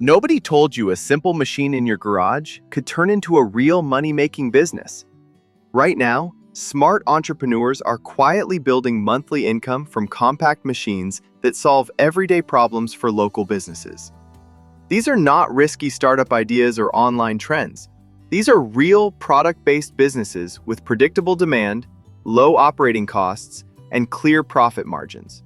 Nobody told you a simple machine in your garage could turn into a real money-making business. Right now, smart entrepreneurs are quietly building monthly income from compact machines that solve everyday problems for local businesses. These are not risky startup ideas or online trends. These are real product-based businesses with predictable demand, low operating costs, and clear profit margins.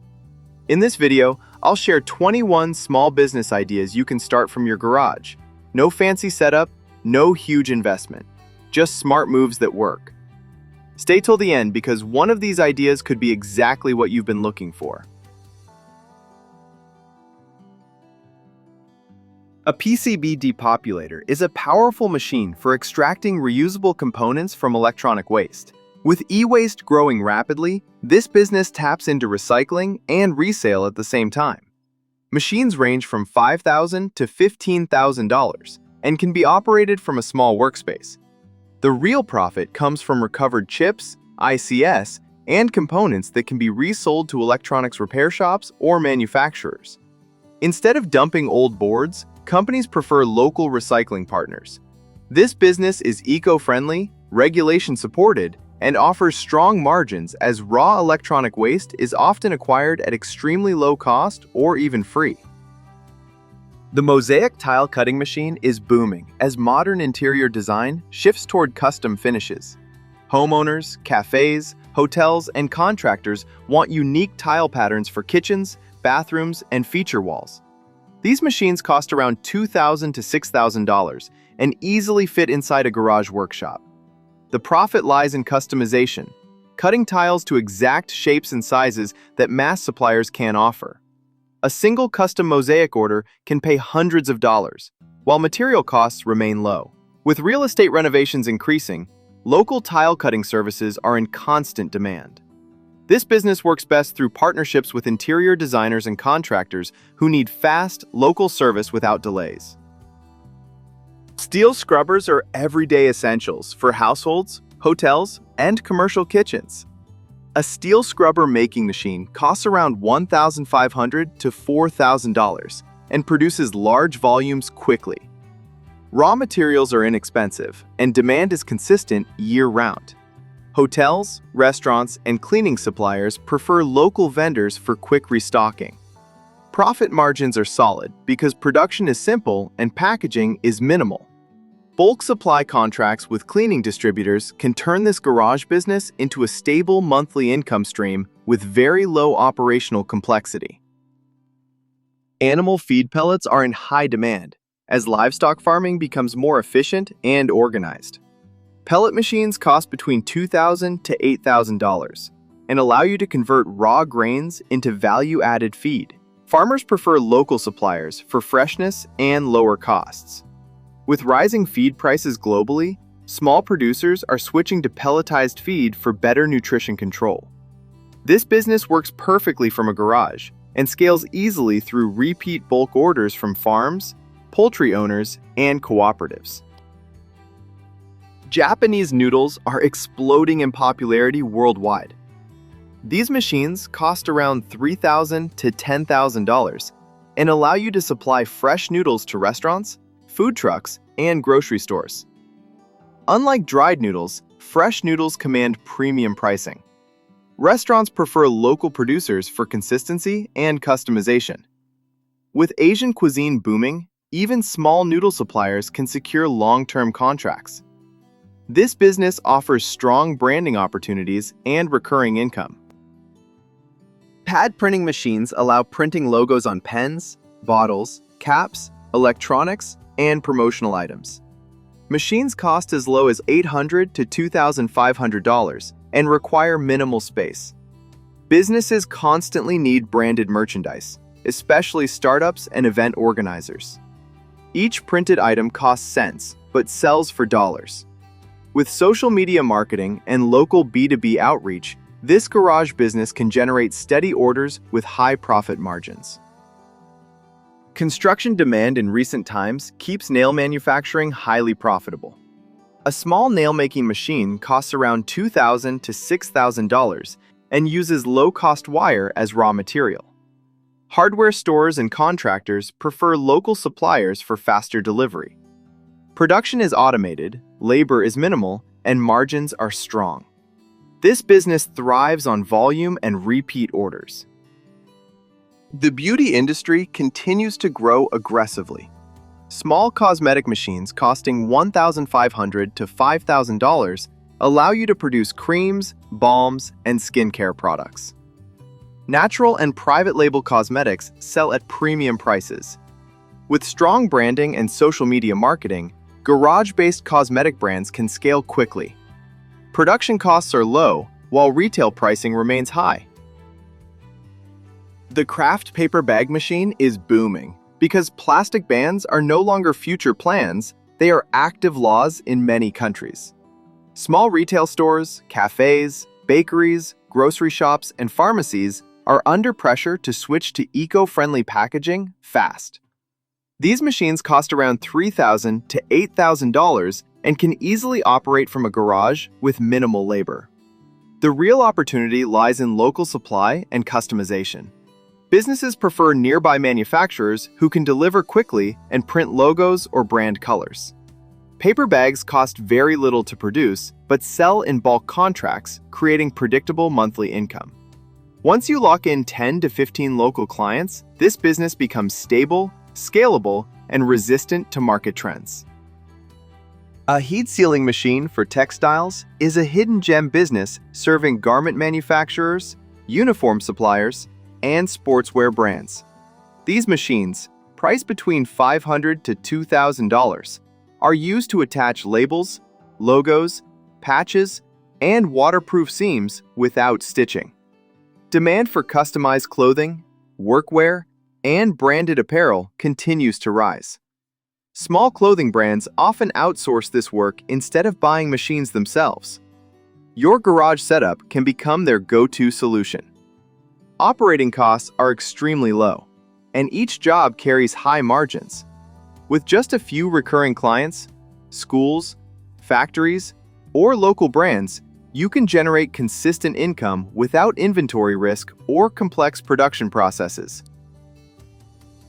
In this video, I'll share 21 small business ideas you can start from your garage. No fancy setup, no huge investment, just smart moves that work. Stay till the end because one of these ideas could be exactly what you've been looking for. A PCB depopulator is a powerful machine for extracting reusable components from electronic waste. With e-waste growing rapidly, this business taps into recycling and resale at the same time. Machines range from $5,000 to $15,000 and can be operated from a small workspace. The real profit comes from recovered chips, ICS, and components that can be resold to electronics repair shops or manufacturers. Instead of dumping old boards, companies prefer local recycling partners. This business is eco-friendly, regulation-supported, and offers strong margins as raw electronic waste is often acquired at extremely low cost or even free. The Mosaic tile cutting machine is booming as modern interior design shifts toward custom finishes. Homeowners, cafes, hotels, and contractors want unique tile patterns for kitchens, bathrooms, and feature walls. These machines cost around $2,000 to $6,000 and easily fit inside a garage workshop. The profit lies in customization, cutting tiles to exact shapes and sizes that mass suppliers can't offer. A single custom Mosaic order can pay hundreds of dollars, while material costs remain low. With real estate renovations increasing, local tile cutting services are in constant demand. This business works best through partnerships with interior designers and contractors who need fast, local service without delays. Steel scrubbers are everyday essentials for households, hotels, and commercial kitchens. A steel scrubber making machine costs around $1,500 to $4,000 and produces large volumes quickly. Raw materials are inexpensive, and demand is consistent year-round. Hotels, restaurants, and cleaning suppliers prefer local vendors for quick restocking. Profit margins are solid because production is simple and packaging is minimal. Bulk supply contracts with cleaning distributors can turn this garage business into a stable monthly income stream with very low operational complexity. Animal feed pellets are in high demand as livestock farming becomes more efficient and organized. Pellet machines cost between $2,000 to $8,000 and allow you to convert raw grains into value-added feed. Farmers prefer local suppliers for freshness and lower costs. With rising feed prices globally, small producers are switching to pelletized feed for better nutrition control. This business works perfectly from a garage and scales easily through repeat bulk orders from farms, poultry owners, and cooperatives. Japanese noodles are exploding in popularity worldwide. These machines cost around $3,000 to $10,000 and allow you to supply fresh noodles to restaurants, food trucks, and grocery stores. Unlike dried noodles, fresh noodles command premium pricing. Restaurants prefer local producers for consistency and customization. With Asian cuisine booming, even small noodle suppliers can secure long-term contracts. This business offers strong branding opportunities and recurring income. Pad printing machines allow printing logos on pens, bottles, caps, electronics, and promotional items. Machines cost as low as $800 to $2,500 and require minimal space. Businesses constantly need branded merchandise, especially startups and event organizers. Each printed item costs cents, but sells for dollars. With social media marketing and local B2B outreach, this garage business can generate steady orders with high profit margins. Construction demand in recent times keeps nail manufacturing highly profitable. A small nail-making machine costs around $2,000 to $6,000 and uses low-cost wire as raw material. Hardware stores and contractors prefer local suppliers for faster delivery. Production is automated, labor is minimal, and margins are strong. This business thrives on volume and repeat orders. The beauty industry continues to grow aggressively. Small cosmetic machines costing $1,500 to $5,000 allow you to produce creams, balms, and skincare products. Natural and private label cosmetics sell at premium prices. With strong branding and social media marketing, garage-based cosmetic brands can scale quickly. Production costs are low, while retail pricing remains high. The craft paper bag machine is booming because plastic bans are no longer future plans, they are active laws in many countries. Small retail stores, cafes, bakeries, grocery shops, and pharmacies are under pressure to switch to eco-friendly packaging fast. These machines cost around $3,000 to $8,000 and can easily operate from a garage with minimal labor. The real opportunity lies in local supply and customization. Businesses prefer nearby manufacturers who can deliver quickly and print logos or brand colors. Paper bags cost very little to produce, but sell in bulk contracts, creating predictable monthly income. Once you lock in 10 to 15 local clients, this business becomes stable, scalable, and resistant to market trends. A heat sealing machine for textiles is a hidden gem business serving garment manufacturers, uniform suppliers, and sportswear brands. These machines, priced between $500 to $2,000, are used to attach labels, logos, patches, and waterproof seams without stitching. Demand for customized clothing, workwear, and branded apparel continues to rise. Small clothing brands often outsource this work instead of buying machines themselves. Your garage setup can become their go-to solution. Operating costs are extremely low, and each job carries high margins. With just a few recurring clients, schools, factories, or local brands, you can generate consistent income without inventory risk or complex production processes.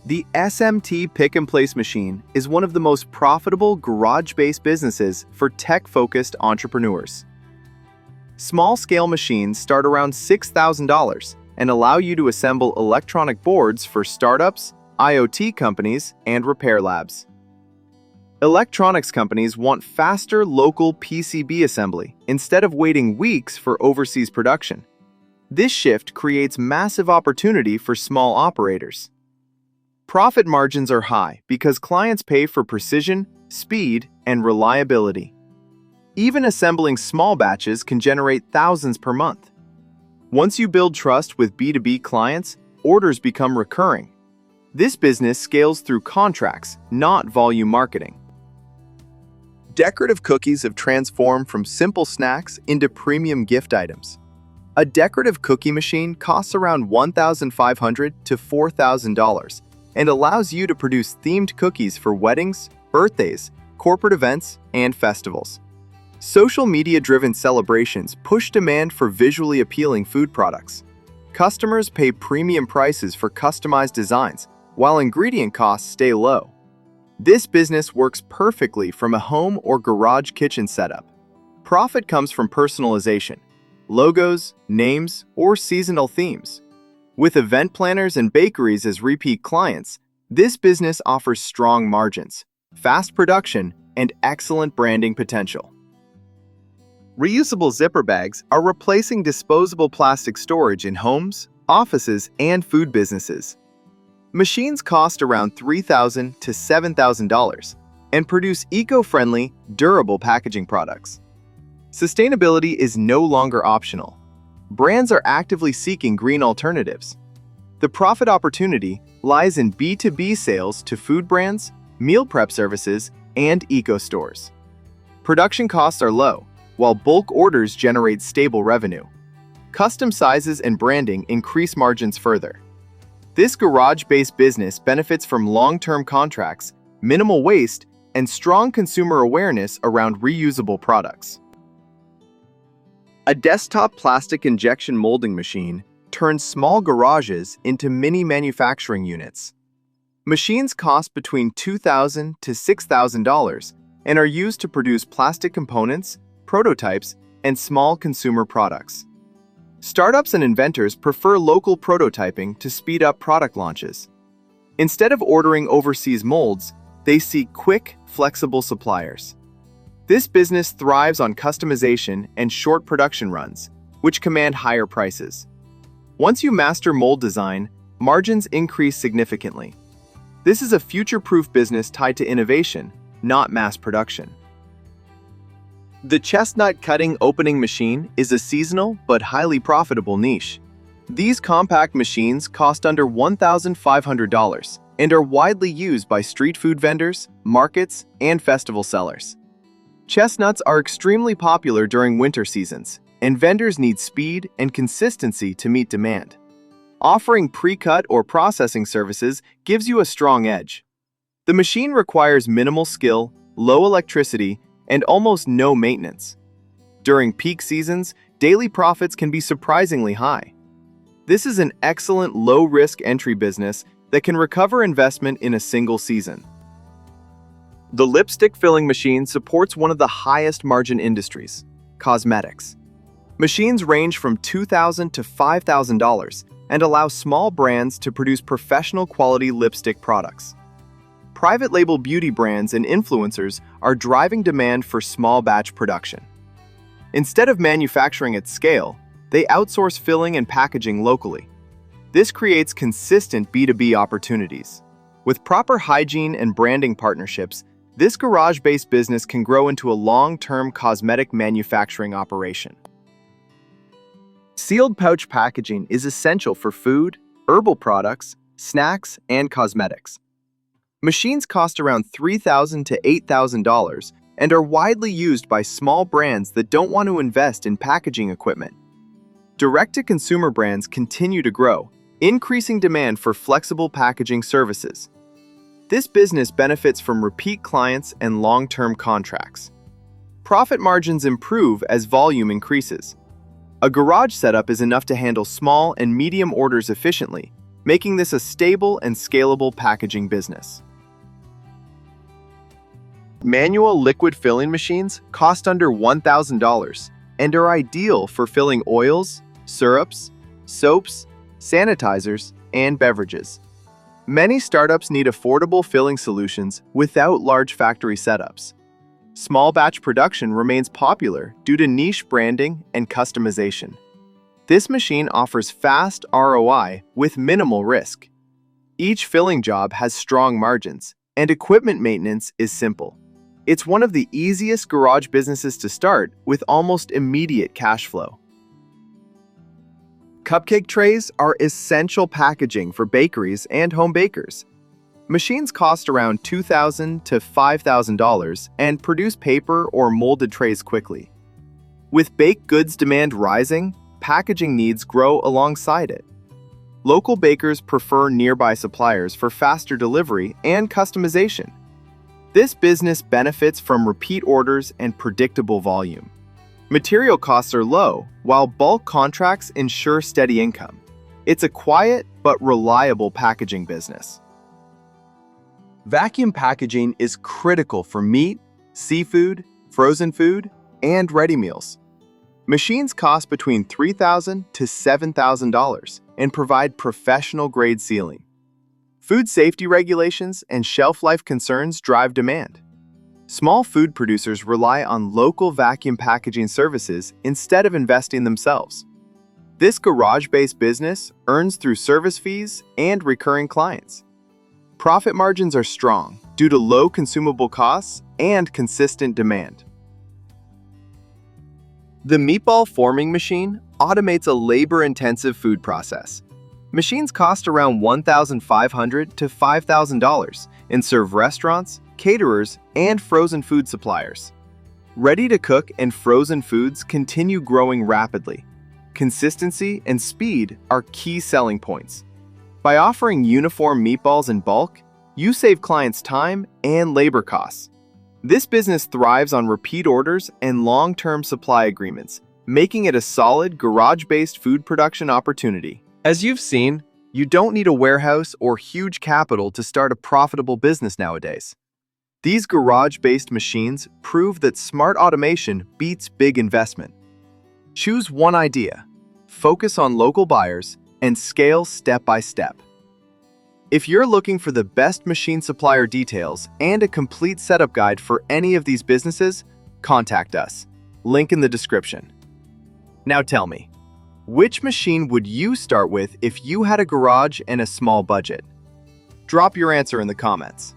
The SMT pick-and-place machine is one of the most profitable garage-based businesses for tech-focused entrepreneurs. Small-scale machines start around $6,000 and allow you to assemble electronic boards for startups, IoT companies, and repair labs. Electronics companies want faster local PCB assembly instead of waiting weeks for overseas production. This shift creates massive opportunity for small operators. Profit margins are high because clients pay for precision, speed, and reliability. Even assembling small batches can generate thousands per month. Once you build trust with B2B clients, orders become recurring. This business scales through contracts, not volume marketing. Decorative cookies have transformed from simple snacks into premium gift items. A decorative cookie machine costs around $1,500 to $4,000 and allows you to produce themed cookies for weddings, birthdays, corporate events, and festivals. Social media-driven celebrations push demand for visually appealing food products. Customers pay premium prices for customized designs, while ingredient costs stay low. This business works perfectly from a home or garage kitchen setup. Profit comes from personalization, logos, names, or seasonal themes. With event planners and bakeries as repeat clients, this business offers strong margins, fast production, and excellent branding potential. Reusable zipper bags are replacing disposable plastic storage in homes, offices, and food businesses. Machines cost around $3,000 to $7,000 and produce eco-friendly, durable packaging products. Sustainability is no longer optional. Brands are actively seeking green alternatives. The profit opportunity lies in B2B sales to food brands, meal prep services, and eco-stores. Production costs are low, while bulk orders generate stable revenue. Custom sizes and branding increase margins further. This garage-based business benefits from long-term contracts, minimal waste, and strong consumer awareness around reusable products. A desktop plastic injection molding machine turns small garages into mini manufacturing units. Machines cost between $2,000 to $6,000 and are used to produce plastic components, prototypes, and small consumer products. Startups and inventors prefer local prototyping to speed up product launches. Instead of ordering overseas molds, they seek quick, flexible suppliers. This business thrives on customization and short production runs, which command higher prices. Once you master mold design, margins increase significantly. This is a future-proof business tied to innovation, not mass production. The chestnut cutting opening machine is a seasonal but highly profitable niche. These compact machines cost under $1,500 and are widely used by street food vendors, markets, and festival sellers. Chestnuts are extremely popular during winter seasons, and vendors need speed and consistency to meet demand. Offering pre-cut or processing services gives you a strong edge. The machine requires minimal skill, low electricity, and almost no maintenance. During peak seasons, daily profits can be surprisingly high. This is an excellent low-risk entry business that can recover investment in a single season. The lipstick filling machine supports one of the highest margin industries, cosmetics. Machines range from $2,000 to $5,000 and allow small brands to produce professional quality lipstick products. Private label beauty brands and influencers are driving demand for small batch production. Instead of manufacturing at scale, they outsource filling and packaging locally. This creates consistent B2B opportunities. With proper hygiene and branding partnerships, this garage-based business can grow into a long-term cosmetic manufacturing operation. Sealed pouch packaging is essential for food, herbal products, snacks, and cosmetics. Machines cost around $3,000 to $8,000 and are widely used by small brands that don't want to invest in packaging equipment. Direct-to-consumer brands continue to grow, increasing demand for flexible packaging services. This business benefits from repeat clients and long-term contracts. Profit margins improve as volume increases. A garage setup is enough to handle small and medium orders efficiently, making this a stable and scalable packaging business. Manual liquid filling machines cost under $1,000 and are ideal for filling oils, syrups, soaps, sanitizers, and beverages. Many startups need affordable filling solutions without large factory setups. Small batch production remains popular due to niche branding and customization. This machine offers fast ROI with minimal risk. Each filling job has strong margins, and equipment maintenance is simple. It's one of the easiest garage businesses to start with almost immediate cash flow. Cupcake trays are essential packaging for bakeries and home bakers. Machines cost around $2,000 to $5,000 and produce paper or molded trays quickly. With baked goods demand rising, packaging needs grow alongside it. Local bakers prefer nearby suppliers for faster delivery and customization. This business benefits from repeat orders and predictable volume. Material costs are low, while bulk contracts ensure steady income. It's a quiet but reliable packaging business. Vacuum packaging is critical for meat, seafood, frozen food, and ready meals. Machines cost between $3,000 to $7,000 and provide professional-grade sealing. Food safety regulations and shelf life concerns drive demand. Small food producers rely on local vacuum packaging services instead of investing themselves. This garage-based business earns through service fees and recurring clients. Profit margins are strong due to low consumable costs and consistent demand. The meatball forming machine automates a labor-intensive food process. Machines cost around $1,500 to $5,000 and serve restaurants, caterers, and frozen food suppliers. Ready-to-cook and frozen foods continue growing rapidly. Consistency and speed are key selling points. By offering uniform meatballs in bulk, you save clients time and labor costs. This business thrives on repeat orders and long-term supply agreements, making it a solid garage-based food production opportunity. As you've seen, you don't need a warehouse or huge capital to start a profitable business nowadays. These garage-based machines prove that smart automation beats big investment. Choose one idea, focus on local buyers, and scale step by step. If you're looking for the best machine supplier details and a complete setup guide for any of these businesses, contact us. Link in the description. Now tell me, which machine would you start with if you had a garage and a small budget? Drop your answer in the comments.